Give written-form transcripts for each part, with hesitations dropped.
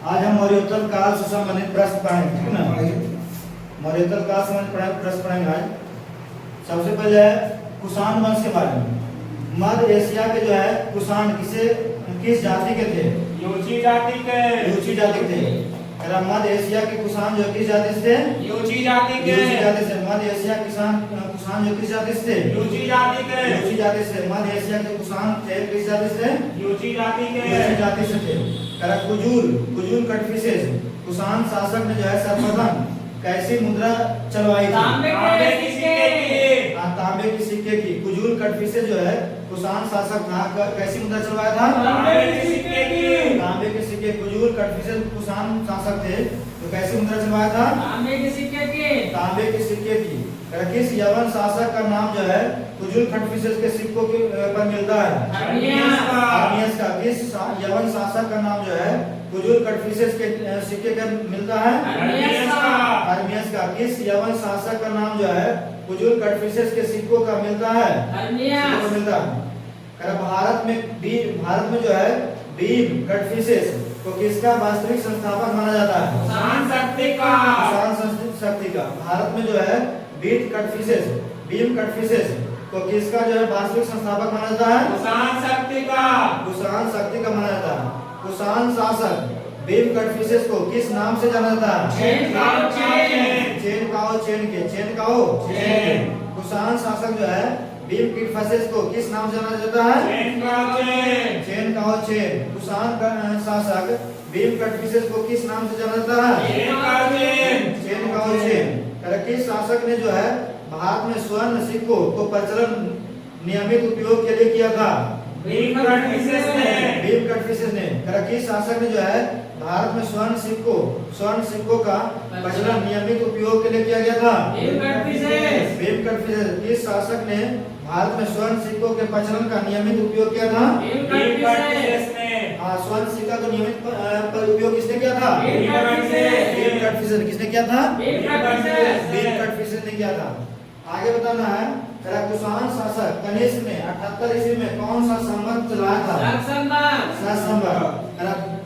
आज हम मौर्योत्तर काल से संबंधित प्रश्न पढ़ेंगे, ठीक ना। मौर्योत्तर काल से संबंधित प्रश्न पढ़ेंगे आज। सबसे पहले है कुषाण वंश के बारे में। मध्य एशिया के जो है कुषाण किस जाति के थे? यूची जाति के। यूची जाति थे। मध्य एशिया के कुषाण जो किस जाति से थे? यूची जाति के। यूची जाति से। मध्य एशिया कुषाण जो किस जाति से थे? यूची जाति के। यूची जाति से। मध्य एशिया के कुषाण थे किस जाति से? यूची जाति के। यूची जाति से थे। कुजूल कटफिशेस कुषाण शासक ने जो है सर्वप्रथम कैसी मुद्रा चलवाई थी? तांबे की सिक्के की। तांबे की सिक्के की। कुजूल कटफिशेस जो है कुषाण शासक था, कैसी मुद्रा चलवाया था? तांबे की सिक्के की। तांबे के सिक्के। कुजूल कटफिशेस कुषाण शासक थे तो कैसी मुद्रा चलवाया था? तांबे की सिक्के की। तांबे के सिक्के की। किस यवन शासक का नाम जो है कुजूल कटफिशेस के सिक्कों के पर मिलता है? हर्मियस का। किस यवन शासक का नाम जो है कुजूल कटफिशेस के सिक्के का मिलता है? हर्मियस का। किस यवन शासक का नाम जो है कुजूल कटफिशेस के सिक्कों का मिलता है? मिलता है। भारत में जो है भीम कटफिशेस को किसका वास्तविक संस्थापक माना जाता है? कुषाण शक्ति का। कुषाण शक्ति का। भारत में जो है भीम कटफिशेस को किसका जो है वास्तविक संस्थापक माना जाता है? कुषाण शक्ति का। कुषाण शक्ति का माना जाता है। कुषाण शासक भीम कटफिशेस को किस नाम से जाना जाता है? चेन काओ चेन। कुषाण शासक जो है भीम कटफिशेस को किस नाम से जाना जाता है? चेन काओ चेन। कुषाण शासक भीम कटफिशेस को किस नाम से जाना जाता है? चेन काओ चेन। किस शासक ने जो है भारत में स्वर्ण सिक्कों को प्रचलन नियमित उपयोग के लिए किया था? भीम कटफिशेस ने। किस शासक ने जो है भारत में स्वर्ण सिक्कों का प्रचलन नियमित उपयोग के लिए किया गया था? भीम कटफिशेस। किस शासक ने भारत में स्वर्ण सिक्कों के प्रचलन का नियमित उपयोग किया था? स्वर्ण सिक्का का नियमित उपयोग किसने किया था? भीम कटफिशेस। किसने किया था? भीम कटफिशेस ने किया था। आगे बताना है कुषाण शासक कनिष्क ने 78 ईस्वी में कौन सा संवत चलाया था?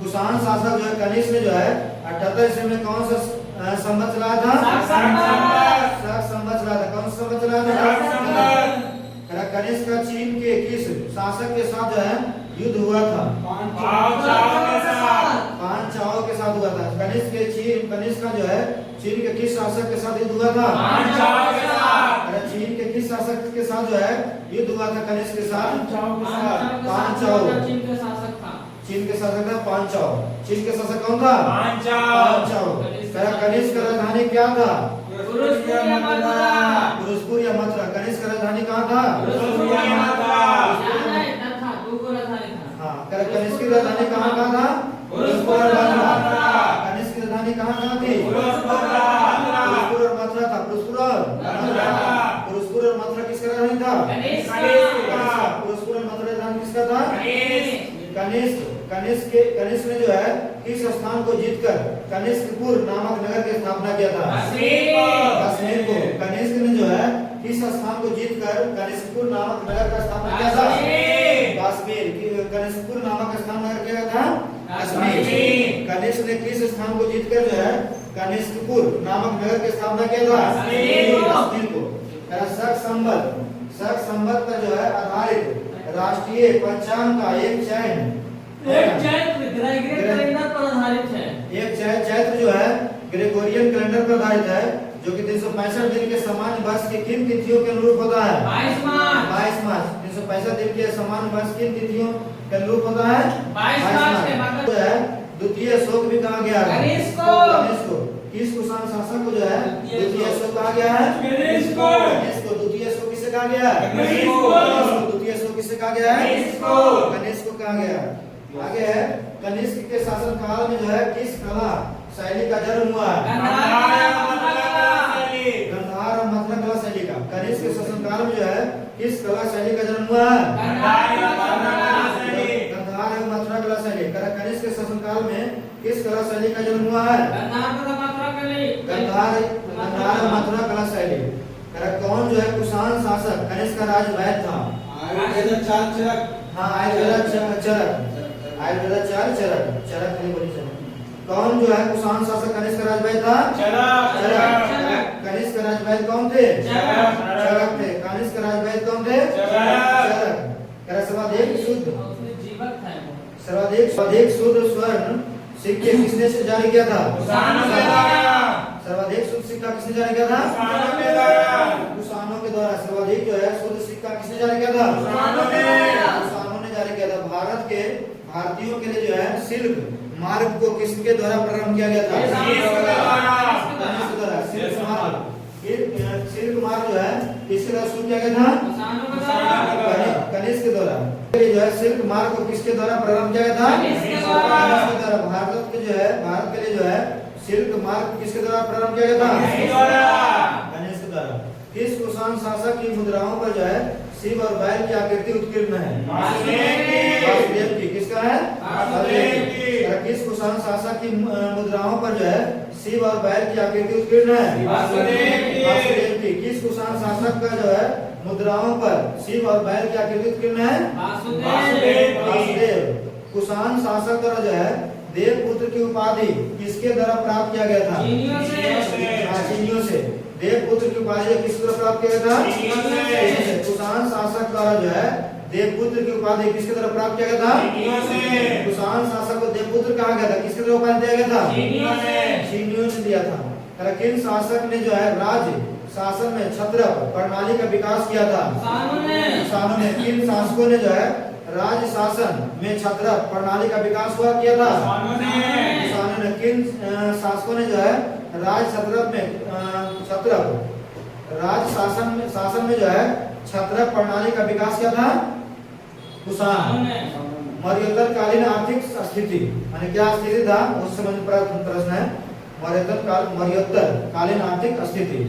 कुषाण शासक जो है कनिष्क ने जो है 78 ईस्वी में कौन सा संवत चलाया था? संवत चलाया था। कौन सा संवत चलाया था? कनिष्क का चीन के किस शासक के साथ जो है युद्ध हुआ था? पांच चाओ के साथ हुआ था। कनिष्क का जो है चीन के किस शासक के साथ युद्ध हुआ था? चीन के किस शासक के साथ जो है युद्ध हुआ था? कनिष्क के साथ पांच चाओ। चीन के शासक था पांच चाओ। चीन के शासक कौन था? पांच चाओ। कनिष्क का राजधानी क्या था? फिरोजपुर या मथुरा। कनिष्क का राजधानी कहाँ था? कनिष्क की राजधानी कहाँ था? फिरोजपुर और मथुरा। कनिष्क की राजधानी कहाँ थी? फिरोजपुर और मथुरा था। फिरोजपुर और मथुरा किसका राजधानी था? फिरोजपुर और मथुरा राजधानी किसका था? कनिष्क ने जो है किस स्थान को जीतकर कनिष्कपुर नामक नगर की स्थापना किया था? कश्मीर को। कनिष्क ने जो है किस स्थान को जीतकर कनिष्कपुर नामक नगर का स्थापना किया था? कश्मीर। कनिष्कपुर नामक स्थान नगर क्या था? कश्मीर। कनिष्क ने किस स्थान को जीतकर जो है कनिष्कपुर नामक नगर की स्थापना किया था? कश्मीर को। शक संवत पर जो है आधारित राष्ट्रीय पंचांग का एक चैत्र जो है ग्रेगोरियन कैलेंडर पर आधारित है, जो कि 365 दिन के सामान्य वर्ष की किन तिथियों के अनुरूप होता है? 22 मार्च। 365 दिन के सामान्य वर्ष किन तिथियों के अनुरूप होता है? 22 मार्च। जो है द्वितीय अशोक भी कहा गया है कनिष्क को। किस कुषाण शासक को जो है द्वितीय अशोक कहा गया है? कनिष्क को। द्वितीय अशोक किसे कहा गया है? द्वितीय अशोक किसे कहा गया है? कनिष्क को कहा गया है। आगे है कनिष्क के शासन काल में जो है किस कला शैली का जन्म हुआ है? गंधार और मथुरा कला शैली का। कनिष्क के शासन काल में जो है किस कला शैली का जन्म हुआ है? गंधार और मथुरा कला शैली। कनिष्क के शासन काल में किस कला शैली का जन्म हुआ है? गंधार और मथुरा कला शैली। कौन जो है कुषाण शासक कनिष्क का राजवैद्य था? आयुर्वेद चरक। चरक नहीं बोली। कौन जो है कुषाण शासक कनिष्क का राजभाई था? चरक। चरक। कनिष्क का राजभाई कौन थे? चरक। चरक थे। कनिष्क का राजभाई कौन थे? चरक। सर्वाधिक शुद्ध उसमें जीवक था वो। सर्वाधिक शुद्ध स्वर्ण सिक्के किसने से जारी किया था? कुषाणों के द्वारा। सर्वाधिक शुद्ध सिक्का किसने जारी किया था? कुषाणों के द्वारा। कुषाणों के द्वारा। सर्वाधिक जो है शुद्ध सिक्का किसने जारी किया था? कुषाणों ने। कुषाणों ने जारी किया था। भारत के भारतीयों के लिए जो है सिल्क मार्ग को किसके द्वारा प्रारंभ किया गया था? कनिष्क के द्वारा। कनिष्क द्वारा। सिल्क मार्ग सिल्क मार्ग जो है किसके द्वारा शुरू किया गया था? कुषाणों के द्वारा। कनिष्क के द्वारा। ये जो है सिल्क मार्ग को किसके द्वारा प्रारंभ किया गया था? कनिष्क के द्वारा। कनिष्क के द्वारा। भारत के जो है भारत के लिए जो है सिल्क मार्ग किसके द्वारा प्रारंभ किया गया था? कनिष्क के द्वारा। कनिष्क के द्वारा। किस कुषाण शासक की मुद्राओं पर जो है शिव और बैल की आकृति उत्कीर्ण है? वासुदेव की। वासुदेव की। किसका है? वासुदेव की। किस कुषाण शासक की मुद्राओं पर जो है शिव और बैल की आकृति उत्कीर्ण है? वासुदेव की। वासुदेव की। किस कुषाण शासक का जो है मुद्राओं पर शिव और बैल की आकृति उत्कीर्ण है? वासुदेव। वासुदेव। कुषाण शासक द्वारा जो है देवपुत्र की उपाधि किसके द्वारा प्राप्त किया गया था? चीनियों से। हाँ, चीनियों से। देवपुत्र की उपाधि किसके द्वारा प्राप्त किया गया था? चीनियों से। चीनियों से। कुषाण शासक द्वारा जो है देवपुत्र की उपाधि किसके द्वारा प्राप्त किया गया था? चीनियों से। कुषाण शासक को देवपुत्र कहा गया था। किसके द्वारा उपाधि दिया गया था? चीनियों से। चीनियों ने दिया था। किन शासक ने जो है राज्य शासन में क्षत्रप प्रणाली का विकास किया था? कुषाणों ने। किन शासकों ने जो है राज्य शासन में क्षत्रप प्रणाली का विकास किया था? कुषाणों ने। किन शासकों ने जो है राज्य क्षत्रप राज्य शासन में जो है क्षत्रप प्रणाली का विकास किया था? कुषाण। मौर्योत्तर कालीन आर्थिक स्थिति यानी क्या स्थिति था उस संबंधित प्रश्न है। मौर्योत्तर कालीन आर्थिक स्थिति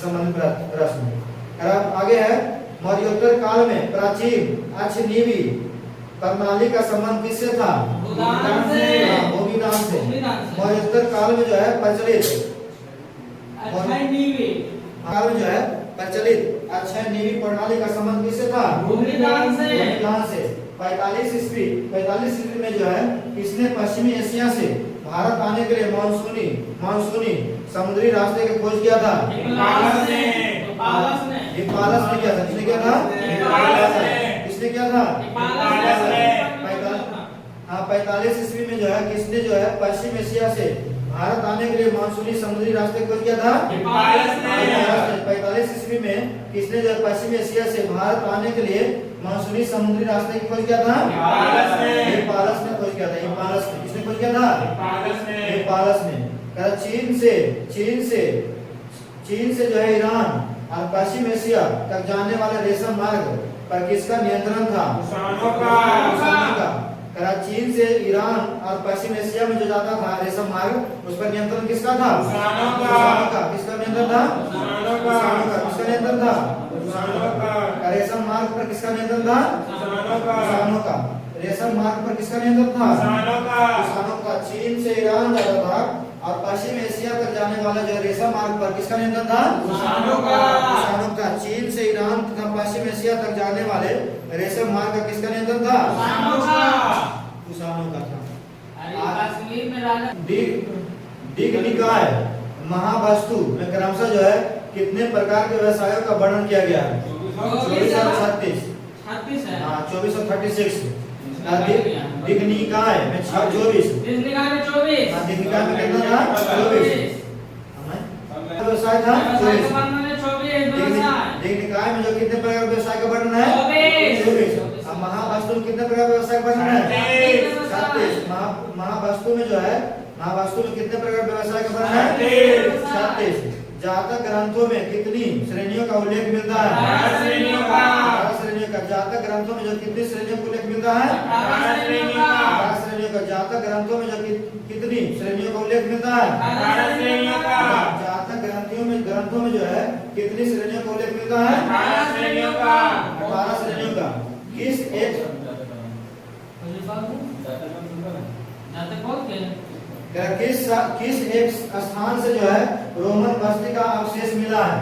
संबंधित प्रश्न। अब आगे है मौर्योत्तर काल में प्राचीन अक्षनीवी प्रणाली का संबंध किससे था? भूदान से। भूमिदान से। भूमिदान से। मौर्योत्तर काल में जो है प्रचलित काल में जो है प्रचलित अक्षय नीवी प्रणाली का संबंध किससे था? भूमिदान से। भूमिदान से। 45 ईस्वी में जो है किसने पश्चिमी एशिया से भारत आने के लिए मानसूनी समुद्री रास्ते की खोज किया था? हिप्पालस ने। हिप्पालस ने किया था। किसने किया था? हिप्पालस ने। किसने किया था? हिप्पालस ने। 45 ईस्वी में जो है किसने जो है पश्चिम एशिया से भारत आने के लिए मानसूनी समुद्री रास्ते की खोज किया था? हिप्पालस ने। 45 ईस्वी में किसने जो है पश्चिम एशिया से भारत आने के लिए मानसूनी समुद्री रास्ते की खोज किया था? हिप्पालस ने। हिप्पालस ने खोज किया था। हिप्पालस ने। किसने खोज किया था? हिप्पालस ने। हिप्पालस ने। चीन से जो है ईरान और पश्चिम एशिया तक जाने वाले रेशम मार्ग पर किसका नियंत्रण था? कुषाणों का। चीन से ईरान और पश्चिम एशिया में जो जाता था रेशम मार्ग उस पर नियंत्रण किसका था? कुषाणों का। किसका नियंत्रण था? कुषाणों का। किसका नियंत्रण था? कुषाणों का। रेशम मार्ग पर किसका नियंत्रण था? कुषाणों का। कुषाणों का। रेशम मार्ग पर किसका नियंत्रण था? कुषाणों का। कुषाणों का। चीन से ईरान जाता था और पश्चिम एशिया तक जाने वाला जो रेशम मार्ग पर किसका नियंत्रण था? कुषाणों का। कुषाणों का। चीन से ईरान तथा पश्चिम एशिया तक जाने वाले रेशम मार्ग का किसका नियंत्रण था? कुषाणों का था। कश्मीर में राजा दिग्निकाय महावस्तु में क्रमशः जो है कितने प्रकार के व्यवसायों का वर्णन किया गया है? 24 और 36। 36 है। हाँ 24 और 36। दिग्निकाय में 24। दिग्निकाय में 24। हाँ दिग्निकाय में कितना था? 24। व्यवसाय था 24। दिग्निकाय में जो कितने प्रकार के व्यवसाय का वर्णन है? 24। अब महावस्तु में कितने प्रकार के व्यवसाय का वर्णन है? 37। महावस्तु में जो है महावस्तु में कितने प्रकार के व्यवसाय का वर्णन है? 37। जातक ग्रंथों में कितनी श्रेणियों का उल्लेख मिलता है? 18 श्रेणियों का। 18 श्रेणियों का। जातक ग्रंथों में जो कितनी श्रेणियों का उल्लेख मिलता है? 18 श्रेणियों का। 18 श्रेणियों का। जातक ग्रंथों में जो कितनी श्रेणियों का उल्लेख मिलता है? 18 श्रेणियों का। जातक ग्रंथों में जो है कितनी श्रेणियों का उल्लेख मिलता है? 18 श्रेणियों का। 18 श्रेणियों का। किस एक स्थान से जो है रोमन बस्ती का अवशेष मिला है?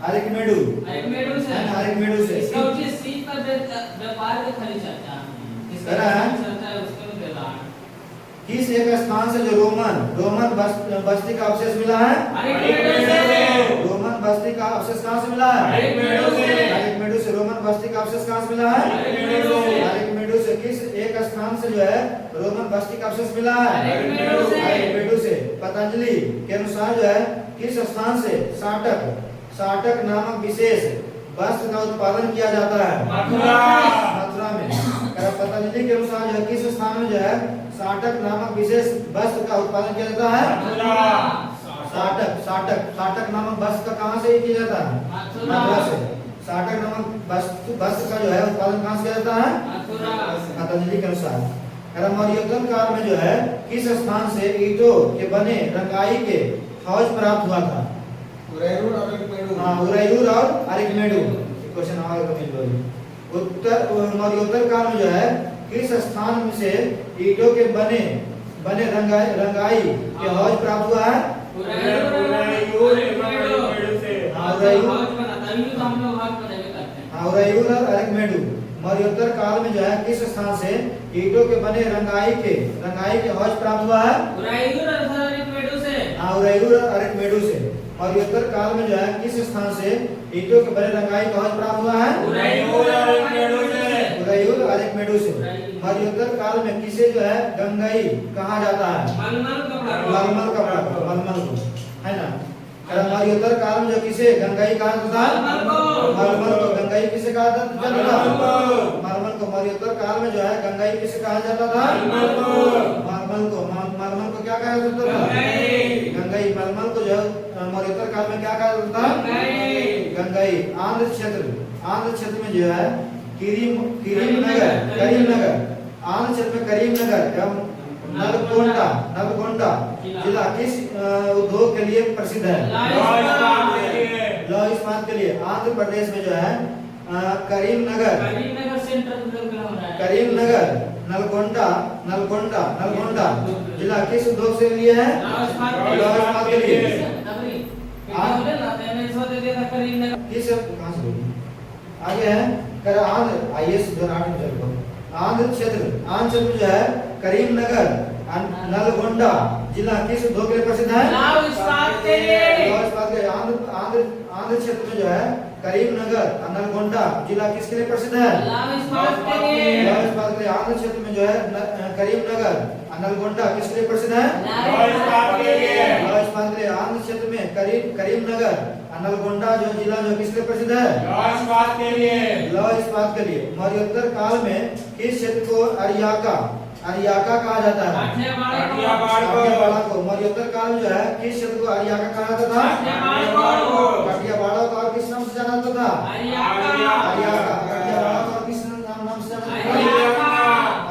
अरिकमेडु से। इसका उचित सीट पर व्यापार के खरी चर्चा। करा है? चर्चा है उसके में दे रहा है। किस एक स्थान से जो रोमन बस्ती का अवशेष मिला है? रोमन बस्ती का अवशेष कहाँ से मिला है? अरिकमेडू से। रोमन बस्ती का अवशेष कहाँ से मिला है? अरिकमेडू से। किस एक स्थान से जो है रोमन बस्ती का अवशेष मिला है? अरिकमेडू से। पतंजलि के अनुसार जो है किस स्थान से साटक नामक विशेष वस्त्र का उत्पादन किया जाता है? मथुरा में। पतंजलि के अनुसार जो है किस स्थान में जो है साटक नामक विशेष वस्त्र का उत्पादन किया जाता है? साटक नामक वस्त्र का कहाँ से किया जाता है? मथुरा से। साटक नामक वस्त्र का जो है उत्पादन कहाँ से किया जाता है? पतंजलि के अनुसार। मौर्योत्तर काल में जो है किस स्थान से ईंटों के बने रंगाई के हौज प्राप्त हुआ था? उरैयूर और अरिकमेडू। क्वेश्चन उत्तर मौर्योत्तर काल में जो है किस स्थान से ईंटों के बने रंगाई के हौज प्राप्त हुआ है? उरैयूर और अरिकमेडू। मौर्योत्तर काल में जो है किस स्थान से ईंटों के बने रंगाई के हौज प्राप्त हुआ है? उरैयूर और अरिकमेडू से। मौर्योत्तर काल में जो है किस स्थान से ईंटों के बने रंगाई का हौज प्राप्त हुआ है? उरैयूर और अरिकमेडू से। मौर्योत्तर काल में किसे जो है गंगाई कहा जाता है? मलमल को, है ना। मौर्योत्तर काल में जो किसे गंगाई कहा जाता था? मलमल को। गंगाई किसे कहा जाता था? मलमल को। मौर्योत्तर काल में जो है गंगाई किसे कहा जाता था? मलमल को। मलमल को क्या कहा जाता था? गंगाई। मलमल को जो है मौर्योत्तर काल में क्या कहा जाता था? गंगाई। आंध्र क्षेत्र में जो है करीमनगर आंध्र क्षेत्र में करीमनगर एवं नलगोंडा जिला किस उद्योग के लिए प्रसिद्ध है? लौह इस्पात के लिए। आंध्र प्रदेश में जो है करीमनगर नलगोंडा जिला किस उद्योग से लिए है? लौह इस्पात के लिए। किस कहाँ से आगे है आंध्र क्षेत्र में जो है करीमनगर नलगोंडा जिला किस उद्योग के लिए प्रसिद्ध है? लौह इस्पात के लिए। आंध्र क्षेत्र में जो है करीमनगर नलगोंडा जिला किसके लिए प्रसिद्ध है? लौह इस्पात के लिए। आंध्र क्षेत्र में जो है करीमनगर नलगोंडा किसके लिए प्रसिद्ध है? लौह इस्पात के लिए। आंध्र क्षेत्र में करीमनगर नलगोंडा जो जिला जो किसके लिए प्रसिद्ध है? लौह इस्पात के लिए। मौर्योत्तर काल में किस क्षेत्र को अरियाका कहा जाता है? काठियावाड़ को। मौर्योत्तर काल में जो है किस क्षेत्र को अरियाका कहा जाता था? काठियावाड़ को। और किस नाम से जाना जाता था? अरियाका। काठियावाड़ को और किस नाम से जाना जाता था?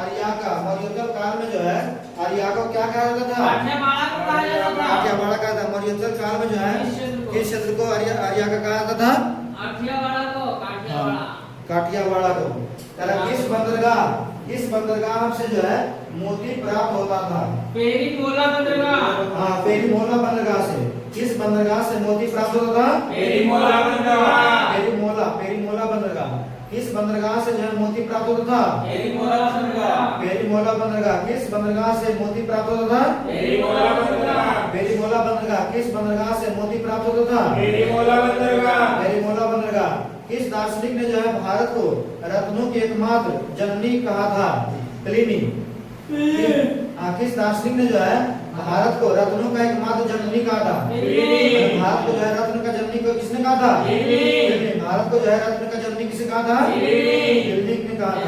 अरियाका। मौर्योत्तर काल में जो है अरियाका को क्या कहा जाता था? काठियावाड़ कहा था। मौर्योत्तर काल में जो है किस क्षेत्र को अरियाका कहा जाता था? काठियावाड़ को। किस बंदरगाह से जो है मोती प्राप्त होता था? पेरीमोला बंदरगाह से। किस बंदरगाह से मोती प्राप्त होता था? पेरीमोला बंदरगाह। किस बंदरगाह से जो है मोती प्राप्त होता था? पेरीमोला बंदरगाह। किस बंदरगाह से मोती प्राप्त होता था? पेरीमोला बंदरगाह। किस बंदरगाह से मोती प्राप्त होता था? पेरीमोला बंदरगाह। किस दार्शनिक ने जो है भारत को रत्नों की एकमात्र जननी कहा था? प्लिनी। किस दार्शनिक ने जो है भारत को रत्नों का एकमात्र जननी कहा था? भारत को जो है रत्न का जननी को किसने कहा था? भारत को जो है रत्न का जननी किसे कहा था? प्लिनी ने कहा था।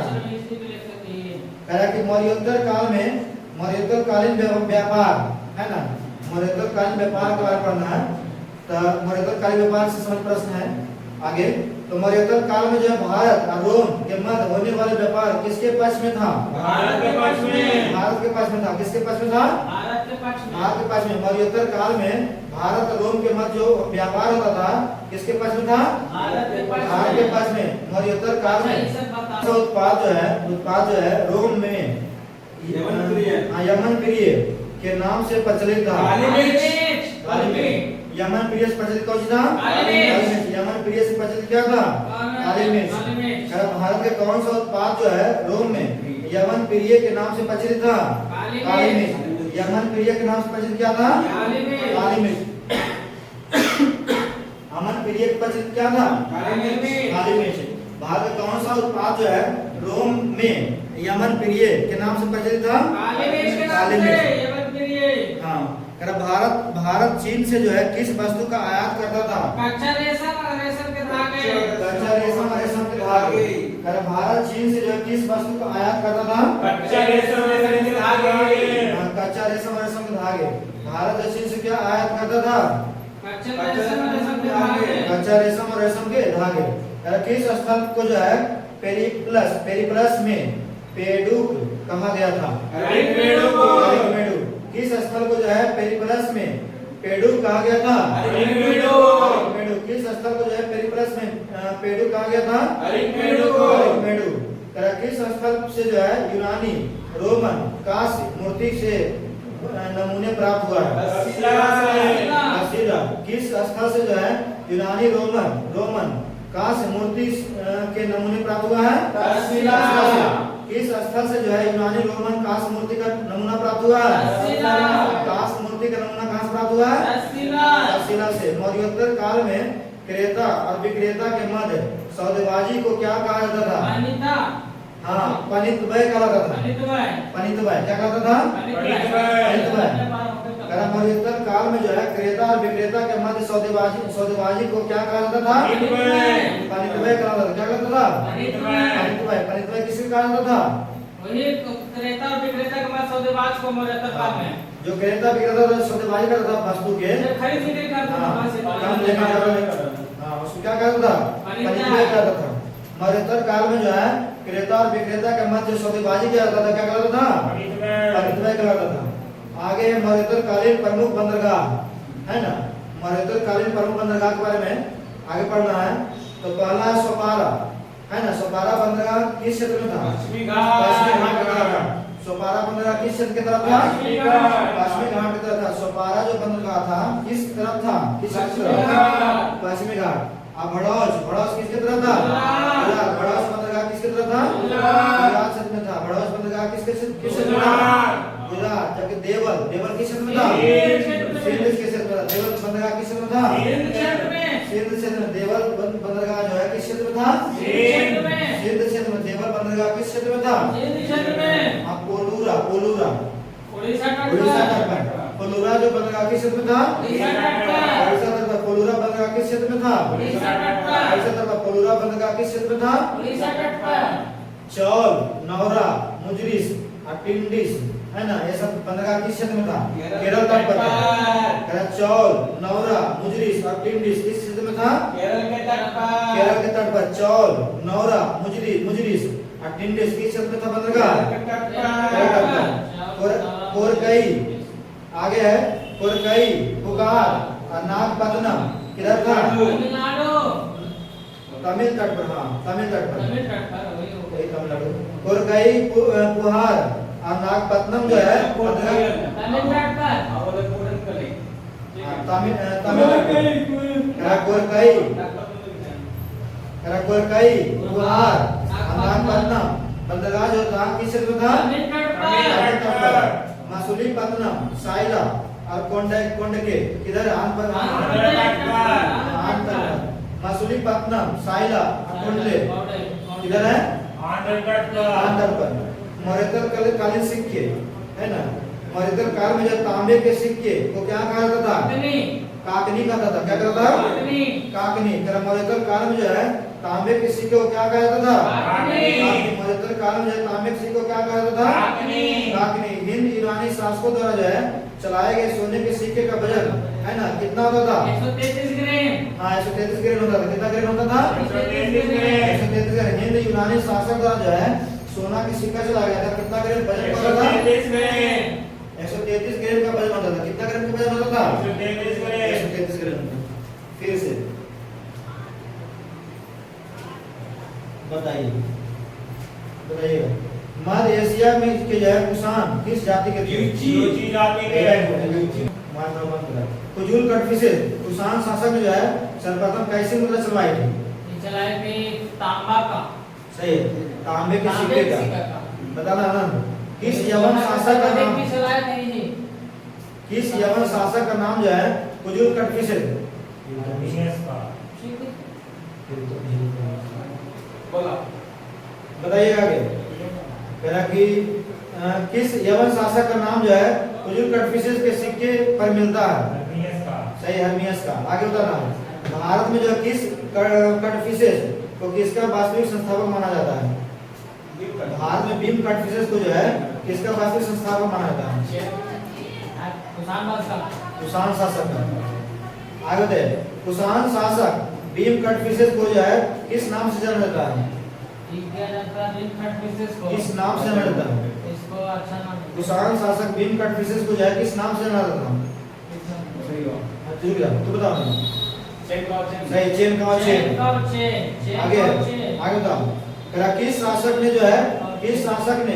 कि मौर्योत्तर कालीन व्यापार, है ना। मौर्योत्तर कालीन व्यापार के बारे में पढ़ना है। तो मौर्योत्तर कालीन व्यापार से संबंधित प्रश्न है आगे। तो मौर्योत्तर काल में जो है भारत और रोम के मध्य होने वाले व्यापार किसके पक्ष में था? भारत के पक्ष में था। किसके पक्ष में था? भारत के पक्ष में। मौर्योत्तर काल में भारत और रोम के मध्य जो व्यापार होता था किसके पक्ष में था? भारत के पक्ष में। मौर्योत्तर काल में उत्पाद जो है रोम में यमन प्रिय के नाम से प्रचलित था। यमन प्रिय से प्रचलित कौन सा था? यमन प्रिय से प्रचलित क्या था? काली मिर्च। भारत के कौन सा उत्पाद जो है रोम में यमन प्रिय के नाम से प्रचलित था काली काली मिर्च। मिर्च। यमन प्रिय के नाम से प्रचलित क्या था काली मिर्च। काली मिर्च। अमन प्रिय के प्रचलित क्या था काली मिर्च। काली मिर्च। भारत का कौन सा उत्पाद जो है रोम में यमन प्रिय के नाम से प्रचलित था काली मिर्च के नाम काली से मिर्च। यमन प्रिय। हाँ भारत चीन से जो है किस वस्तु का आयात करता था कच्चा रेशम और रेशम के धागे। कच्चा रेशम और रेशम के धागे। भारत चीन से जो है किस वस्तु का आयात करता था कच्चा रेशम रेशम के धागे। हाँ, कच्चा रेशम और रेशम के धागे। भारत जो चीन से क्या आयात करता था कच्चा रेशम और रेशम के धागे। कच्चा रेशम और रेशम के धागे। किस स्थल को जो है पेरिप्लस में पेडुक कहा गया था अरिकमेडु। किस स्थल को जो है पेरिप्लस में पेडुक कहा गया था अरिकमेडु। किस स्थल को जो है पेरिप्लस में पेडुक कहा गया था अरिकमेडु। किस स्थल से जो है यूनानी रोमन कांस्य मूर्ति से नमूने प्राप्त हुआ है तक्षशिला। किस स्थल से जो है यूनानी रोमन कांस्य मूर्ति के नमूने प्राप्त हुआ है तक्षशिला। किस स्थल से जो है यूनानी रोमन कांस्य मूर्ति का नमूना प्राप्त हुआ है तक्षशिला। कांस्य मूर्ति का नमूना कहां से प्राप्त हुआ है तक्षशिला से। मौर्योत्तर काल में क्रेता और विक्रेता के मध्य सौदेबाजी को क्या कहा जाता था अनिता। हाँ पनितव्य कहलाता था अनितवाय। पनितव्य क्या कहलाता था मौर्योत्तर काल में जो है क्रेता और विक्रेता के मध्य सौदेबाजी को क्या कहा जाता था पनितव्य कहलाता था। क्या कहलाता था पनितव्य किसको कहा जाता था वही क्रेता और विक्रेता के मध्य सौदेबाजी को मौर्योत्तर काल में जो क्रेता विक्रेता सौदेबाजी करता था वस्तु के जब खरीद बिक्री करता था वहां से कम लेना उसको क्या कहता था पनितव्य कहता था। मौर्योत्तर काल में जो है क्रेता और विक्रेता के मध्य सौदेबाजी किया जाता था क्या कहलाता था पनितव्य कहलाता था। आगे मौर्योत्तर कालीन प्रमुख बंदरगाह है ना। मौर्योत्तर कालीन प्रमुख बंदरगाह के बारे में आगे पढ़ना है। तो पहला सोपारा है ना। सोपारा बंदरगाह किस क्षेत्र में था पश्चिमी घाट की तरफ था। सोपारा बंदरगाह किस क्षेत्र की तरफ था पश्चिमी घाट की तरफ था। सोपारा जो बंदरगाह था किस तरफ था किस तरफ पश्चिमी घाट। अब भड़ौस किसकी तरफ था भड़ौस बंदरगाह किसकी तरफ था गुजरात क्षेत्र में था। भड़ौस बंदरगाह किस क्षेत्र में था गुजरात। जबकि देवल किस क्षेत्र में था सिंध के क्षेत्र में था। देवल बंदरगाह किस क्षेत्र में था सिंध क्षेत्र में। देवल बंदरगाह जो है किस क्षेत्र में था सिंध क्षेत्र में। देवल बंदरगाह किस क्षेत्र में था पोलूरा उड़ीसा तट पर। पोलूरा जो बंदरगाह किस क्षेत्र में था उड़ीसा तट पर। उड़ीसा तट पर। पोलूरा बंदरगाह किस क्षेत्र में था उड़ीसा तट पर। उड़ीसा तट पर। पोलूरा बंदरगाह किस क्षेत्र में था उड़ीसा तट पर। चौल नौरा मुजरिस और टिंडिस है ना ये सब बंदरगाह किस क्षेत्र में था केरल तट पर था। चौल नौरा मुजरिस और टिंडिस किस क्षेत्र में था केरल के तट पर। चौल नौरा मुजरिस और टिंडिस किस क्षेत्र में था बंदरगाह कोरकई। आगे है कोरकई पुकार और नागपट्टनम किधर था तमिलनाडु। तमिल तट पर। हाँ तमिल तट पर तमिल तट पर वही हो गया। तमिलनाडु। कोरकई पुहार और नागपट्टनम जो है तमिल तट पर। कोरकई पुहार और नागपट्टनम बंदरगाह जो था किस क्षेत्र में था तमिल तट पर। मसूलीपट्टनम साइला और कोंडके किधर आंध्र मसूलीपट्टनम साइला और कोंडले किधर है आंध्र पर। मौर्योत्तर कालीन सिक्के है ना। मौर्योत्तर काल में जब तांबे के सिक्के को क्या कहा जाता था काकनी कहता था। क्या कहता था काकनी। मौर्योत्तर काल में जो है तांबे के सिक्के को क्या कहा जाता था मौर्योत्तर काल में जो तांबे के सिक्के को क्या कहा जाता था काकनी। हिंद ईरानी शासकों द्वारा जो है चलाए गए सोने के सिक्के का वजन है ना कितना होता था 133 ग्राम। हाँ 133 ग्राम होता था। कितना ग्राम होता था 133 ग्राम। हिंद यूनानी शासक द्वारा जो है सोना की सिक्का चलाया गया था। कितना ग्राम वजन होता था 133 ग्राम का वजन होता था। कितना ग्राम का वजन होता था 133 ग्राम। फिर से बताइएगा मध्य एशिया में के जो है कुषाण किस जाति के थे फजूल कटफिशेस। कुषाण शासक जो है सर्वप्रथम कैसी मुद्रा चलवाई थी चलाए थे तांबा का सही है तांबे के सिक्के का बताना आनंद। किस यवन शासक का नाम, की सलाह नहीं है। किस यवन शासक का नाम जो है कुजुल कटफिसेस? बोला बताइए आगे। कह रहा कि किस यवन शासक का नाम जो है कुजुल कटफिसेस के सिक्के पर मिलता है? सही, हर्मियस का। आगे बताना। भारत में जो है किस कटफिसेस को किसका वास्तविक संस्थापक माना जाता है? भारत में भीम कटफिसेस को जो है किसका वास्तविक संस्थापक माना जाता है? कुषाण शासक का। आगे बताइए। कुषाण शासक भीम कटफिसेस को जो है किस नाम से जाना जाता है? किस नाम से जाना जाता है? इसको अच्छा नाम है। कुषाण शासक भीम कटफिसेस को जो है किस नाम से जाना जाता है? तू बताओ। सही, चेन का चेन। आगे आगे बताओ। करा किस शासक ने जो है, किस शासक ने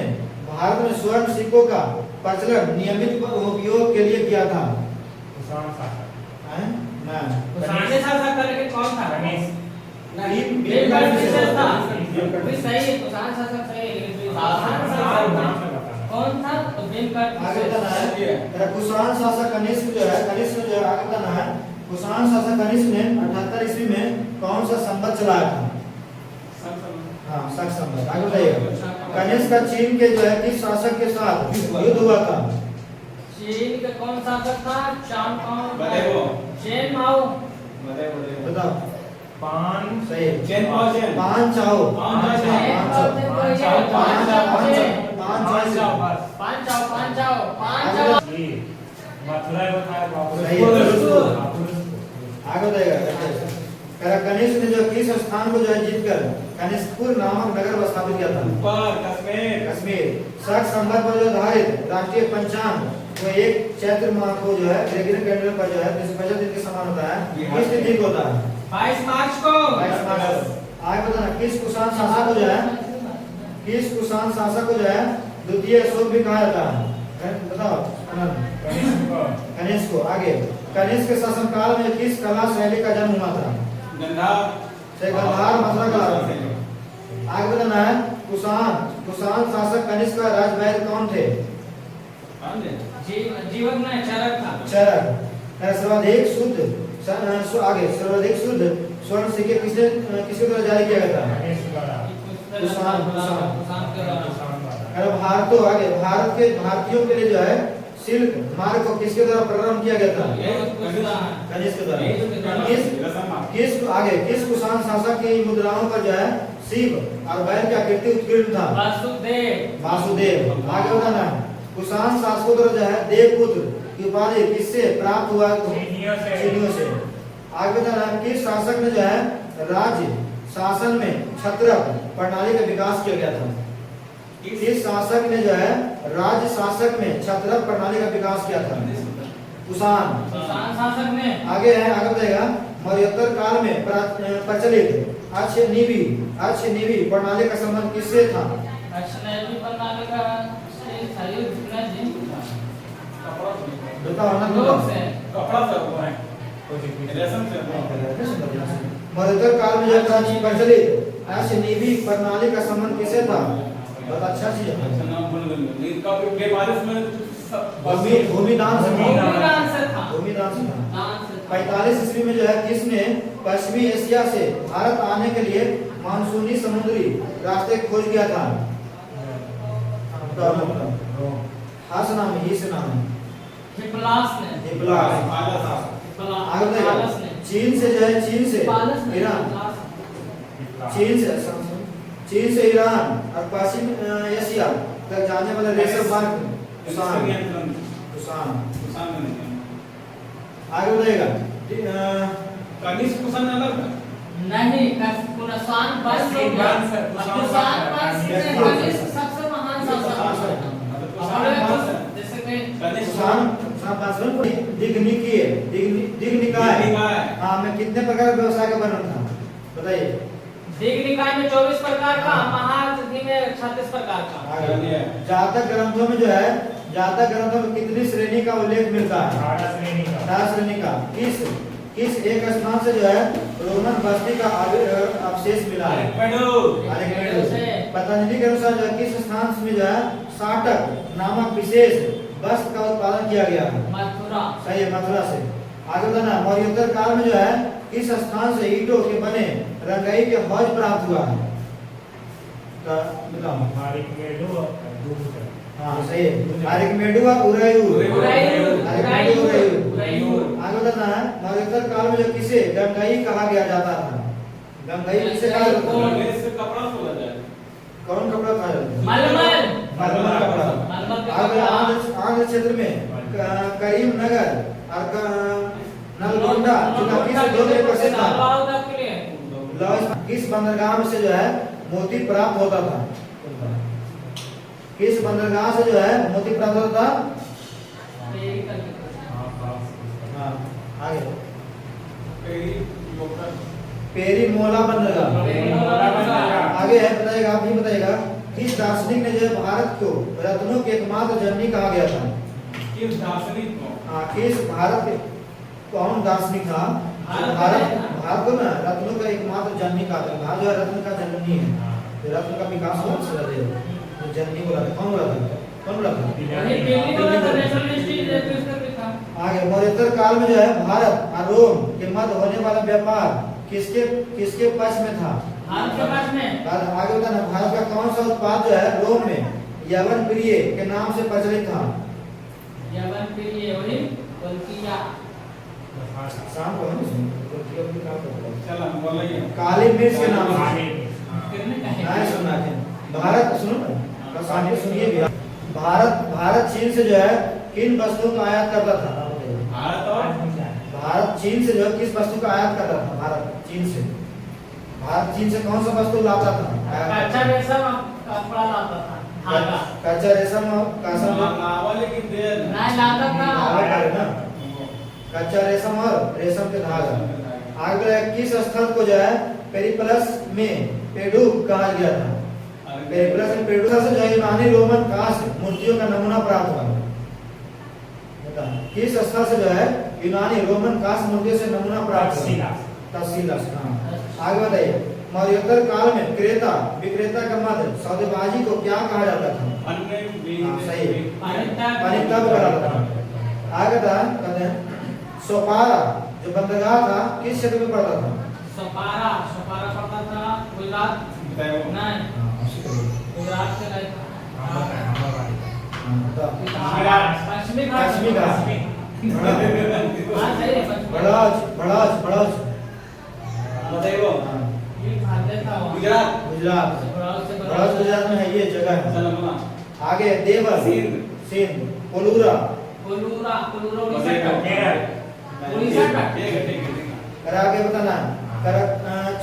भारत में स्वर्ण सिक्कों का प्रचलन नियमित उपयोग के लिए किया था? हैं? ना। शासक का लेकिन कौन था? भीम भीम कटफिसेस था। भीम भी कटफिसेस। सही है, कुषाण शासक सही है, लेकिन कौन था? तो भीम आगे बताना कटफिसेस। है। तेरा कुषाण शासक कनिष्क जो है, कनिष्क जो है, आगे बताना है। कुषाण शासक कनिष्क ने 78 ईस्वी में कौन सा संवत चलाया था? हाँ, शक संवत। आगे बताइए। कनिष्क का चीन के जो है किस शासक के साथ युद्ध हुआ था? चीन का कौन शासक था? चांग कौन? बताइए। चेन माओ। बताओ। सही है। चेन पाओ चेन। पांच चाओ। पांच चाओ। आगे बताइएगा। कनिष्क ने जो किस स्थान को जो है जीतकर कनिष्कपुर नामक नगर स्थापित किया था? कश्मीर। शक संवत पर जो आधारित राष्ट्रीय पंचांग वो एक चैत्र माह को जो है ग्रेगोरियन कैलेंडर पर जो है 365 दिन के समान होता है। किस तिथि को होता है? 22 मार्च को। 22 मार्च। आगे बताना। किस कुषाण शासक को जो है, किस कुषाण शासक को जो है द्वितीय अशोक भी कहा जाता है? बताओ आनंद। कनिष्क को। आगे। कनिष्क के शासनकाल में किस कला शैली का जन्म हुआ था? गंधार मथुरा कला। आगे बताना है। कुषाण शासक कनिष्क का राजवैद्य कौन थे? जीवक में चरक था। चरक। सर्वाधिक शुद्ध आगे सर्वाधिक शुद्ध स्वर्ण सिक्के किसके द्वारा जारी किया गया था? भारत आगे भारत के भारतीयों के लिए जो है सिल्क मार्ग को किसके द्वारा प्रारंभ किया गया था? कनिष्क के द्वारा। किस आगे किस कुषाण शासक की मुद्राओं पर जो है शिव और बैल की आकृति उत्कीर्ण था? वासुदेव। आगे बताना है। कुषाण शासकों द्वारा जो है देवपुत्र की उपाधि किससे प्राप्त हुआ? चीनियों से। आगे बताना है। किस शासक ने जो है राज्य शासन में छत्रक प्रणाली का विकास किया गया था? किस शासक ने जो है राज्य शासक में छत्रक प्रणाली का विकास किया था? कुषाण शासक ने। आगे है, आगे बताएगा। मौर्योत्तर काल में प्रचलित अच्छ-निवि प्रणाली का संबंध किससे था? अच्छ-निवि प्रणाली का बताओ ना। मौर्योत्तर काल में जो प्रचलित अच्छ-निवि प्रणाली का संबंध किससे था? बहुत अच्छा चीज है। भूमिदान से था। 45 ईस्वी में जो है किसने पश्चिमी एशिया से भारत आने के लिए मानसूनी समुद्री रास्ते खोज किया था? खास नाम है, इस नाम है हिप्पलास ने। आगे बताइए। चीन से जो है चीन से ईरान और पश्चिम एशिया तक जाने वाला रेशम मार्ग कुषाण। आगे बताइएगा। कनिष्क कुषाण अलग था? नहीं, कुषाण वंश में कनिष्क सबसे महान शासक है। दिग्निकाय। हाँ, में कितने प्रकार का व्यवसाय का वर्णन था? बताइए। दिग्निकाय में 24 प्रकार का, महारथी में 36 प्रकार का। जातक ग्रंथों में जो है जातक ग्रंथों में कितनी श्रेणी का उल्लेख मिलता है? 18 श्रेणी का। किस एक स्थान से जो है रोमन बस्ती का अवशेष मिला है? पतंजलि के अनुसार जो है किस स्थान में जो है साटक नामक विशेष वस्त्र का उत्पादन किया गया है? मथुरा। सही है, मथुरा से। आगे बताना, मौर्योत्तर काल में जो है किस स्थान से ईंटों के बने रंगाई के हौज प्राप्त हुआ है? तो बताओ। हाँ सही है, आर्किमेडू और उरायूर। आर्किमेडू उरायूर। आगे बताना है, मौर्योत्तर काल में जो किसे गंगाई कहा गया जाता था? गंगाई किसे कहा जाता था? इससे कपड़ा खोला जाए। कौन कपड़ा था? मलमल। मलमल कपड़ा। मलमल का आगे कपड़ा। आंध्र क्षेत्र में करीमनगर और नलगोंडा जिला किस उद्योग में प्रसिद्ध था? लाहौर के लिए। किस बंदरगाह में से जो है मोती प्राप्त होता था? किस बंदरगाह से जो है मोती प्राप्त होता था? यही करके। हाँ आगे। पेरी पेरीमोला बंदरगाह। आगे है, बताइएगा, आप ही बताइएगा, किस दार्शनिक ने जो है भारत को रत्नों के एकमात्र जननी कहा गया था? किस दार्शनिक को? हाँ, किस भारत के कौन दार्शनिक था? भारत को ना रत्नों का एकमात्र जननी कहा था। भारत जो है रत्न का जननी है, जो रत्न का विकास बहुत से रहे तो जननी बोला था। कौन बोला था? कौन बोला था? वही दिल्ली का नेशनलिस्ट ही था। आगे, मौर्योत्तर काल में जो है भारत और रोम के मध्य होने वाला व्यापार किसके पक्ष में था? भारत के पास में। आगे बताना, भारत का कौन सा उत्पाद जो है रोम में यवन प्रिय के नाम से प्रचलित था? यवन प्रिय वही बल्किया। शाम को चल हम बोलिए। काली मिर्च के नाम से। कितने कहे? नहीं सुनना है। भारत सुनो ना, बस आगे सुनिए भी। भारत चीन से जो है किन वस्तुओं का आयात करता था? भारत चीन से जो है किस वस्तु का आयात करता था? भारत चीन से कौन सा वस्तु लाता था? कच्चा रेशम कपड़ा लाता था, धागा। कच्चा रेशम नहीं लाता था। कच्चा रेशम और रेशम के धागा। आगे किस स्थल को जो है पेरिप्लस में पेडू कहा गया था? पेरिप्लस में पेडू से जो है यूनानी रोमन कांस्य मूर्तियों का नमूना प्राप्त हुआ। किस स्थल से जो है यूनानी रोमन कांस्य मूर्तियों से नमूना प्राप्त हुआ? तहसीलस। हाँ आगे बताइए, मौर्योत्तर काल में क्रेता विक्रेता का मध्य सौदेबाजी को क्या कहा जाता था? सही, पानीपत कहा जाता था। आगे कहते हैं, सोपारा जो बंदरगाह था किस क्षेत्र में पड़ता था? सोपारा पड़ता था गुजरात। नहीं, गुजरात के लायक पश्चिमी घाट। हाँ सही है, बड़ौज ये खाते था वहाँ। गुजरात गुजरात में है, ये जगह है। आगे देवर सिंध कोलूरा उड़ीसा का। और आगे बताना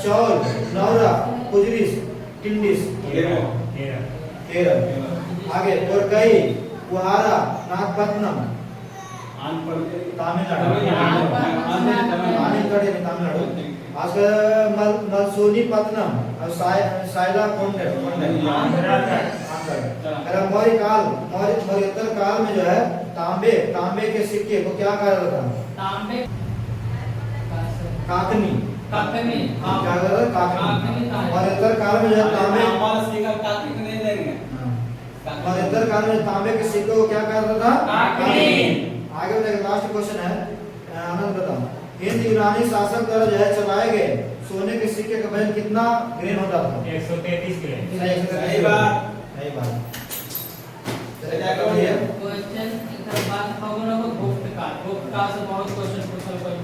चौल नौरा कुजरिस टिंडिस केरल। आगे कोरकई कुहारा नागपट्टनम तमिलनाडु। मलसूनीपट्टनम और सायला मौर्योत्तर काल में जो है तांबे के सिक्के को क्या कहा जाता था? तांबे काकनी। काकनी। क्या कहा जाता था? काकनी। मौर्योत्तर काल में जो है मौर्योत्तर काल में तांबे के सिक्के को क्या कहा जाता था? काकनी। आगे बताइए, लास्ट क्वेश्चन है, आनंद बताओ। हिंद यूनानी शासक द्वारा जो है चलाए गए सोने के सिक्के का वजन कितना ग्रेन होता था? 133 ग्रेन। सही बात। क्वेश्चन एक बात हम लोग को गुप्त का से बहुत क्वेश्चन पूछल कोई